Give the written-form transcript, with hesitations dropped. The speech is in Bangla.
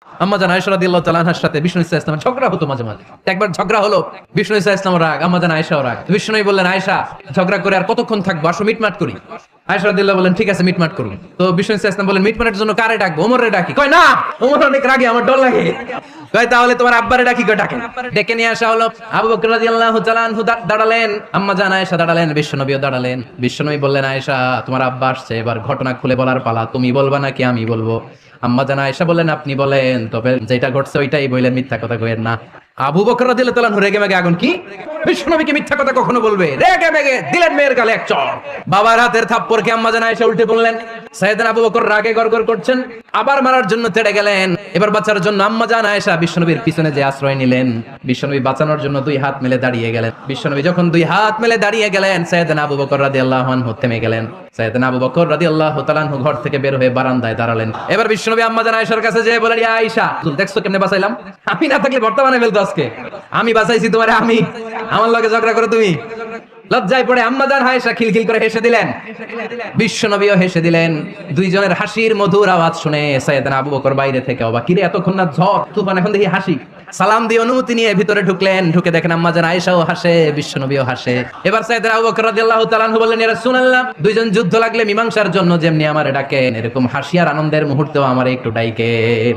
আম্মা জান আয়েশা রাদিয়াল্লাহু তাআলা আনহার সাথে বিষ্ণু ইসা ইসলামের ঝগড়া হতো মাঝে মাঝে। একবার ঝগড়া হলো, বিষ্ণু ইসা ইসলাম রাগ, আম্মা জান আয়েশাও রাগ। বিষ্ণু বললেন, আয়েশা ঝগড়া করে আর কতক্ষণ থাকবো, আসো মিটমাট করি। আয়েশা রাদিয়াল্লাহু বলেন, ঠিক আছে মিটমাট করুন। তো বিষ্ণু ইসা ইসলাম বলেন, মিটমাটের জন্য কারে ডাকবো? ওমরে ডাকি। কয় না, ওমর অনেক রাগে, আমার ডর লাগে। কয় তাহলে তোমার আব্বারে ডাকি। কয় ডাকেন। ডেকে নিয়ে আসা হলো। আবু বকর রাদিয়াল্লাহু তাআলা আনহু দাঁড়ালেন, আম্মা জান আয়েশা দাঁড়ালেন, বিশ্বনবীও দাঁড়ালেন। বিশ্বনবী বললেন, আয়েশা তোমার আব্বা আসছে, এবার ঘটনা খুলে বলার পালা, তুমি বলবা নাকি আমি বলবো? আম্মা জান আয়েশা বললেন, আপনি বলেন, তবে যেটা ঘটছে ওইটাই বললেন, মিথ্যা কথা কইেন না। আবু বকর রাদিয়াল্লাহু তাআলা রেগে মেগে আগুন। কি বিশ্বনবীকে মিথ্যা কথা কখনো বলবে? রেগে মেগে দিলেন মেয়ের গালে এক চড়। বাবার হাতের থাপ্পড়কে আম্মা জান আয়েশা উল্টে বললেন। সাইয়েদনা আবু বকর রাগে গড়গড় করছেন, আবার মারার জন্য তেড়ে গেলেন। এবার বাঁচার জন্য আম্মা জান আয়েশা বিশ্বনবীর পিছনে যে আশ্রয় নিলেন, বিশ্বনবী বাঁচানোর জন্য দুই হাত মেলে দাঁড়িয়ে গেলেন। বিশ্বনবী যখন দুই হাত মেলে দাঁড়িয়ে গেলেন, সাইয়েদনা আবু বকর রাদিয়াল্লাহু আনহু থেমে গেলেন। সাইয়েদনা আবু বকর রাদিয়াল্লাহু তাআলা আনহু ঘর থেকে বের হয়ে বারান্দায় দাঁড়ালেন। এবার বিশ্বনবী আম্মা জান আয়েশার কাছে যেয়ে বলেন, ইয়া আয়েশা, তুমি দেখছো কেমনে বাঁচাইলাম? আমি না থাকলে ভর্তা বানাই ফেলতো আজকে। আমি বাঁচাইছি তোমারে, আমি আমার লগে ঝগড়া করে তুমি। লজ্জায় পড়ে আম্মা জান আয়েশা খিলখিল করে হেসে দিলেন, বিশ্বনবীও হেসে দিলেন। দুইজনের হাসির মধুর আওয়াজ শুনে সাইয়েদনা আবু বকর বাইরে থেকে অবাক, কিরে এতক্ষণ না ঝড় তুফান, এখন দেখি হাসি। সালাম দিয়ে অনুমতি নিয়ে ভিতরে ঢুকলেন, ঢুকে দেখেন আম্মা জান আয়েশাও হাসে, বিশ্বনবীও হাসে। এবার সাইয়েদনা আবু বকর রাদিয়াল্লাহু তাআলা আনহু বললেন, ইয়া রাসূলুল্লাহ, দুইজন যুদ্ধ লাগলে মীমাংসার জন্য যেমনি আমারে ডাকেন, এরকম হাসি আর আনন্দের মুহূর্তেও আমারে একটু ডাকেন।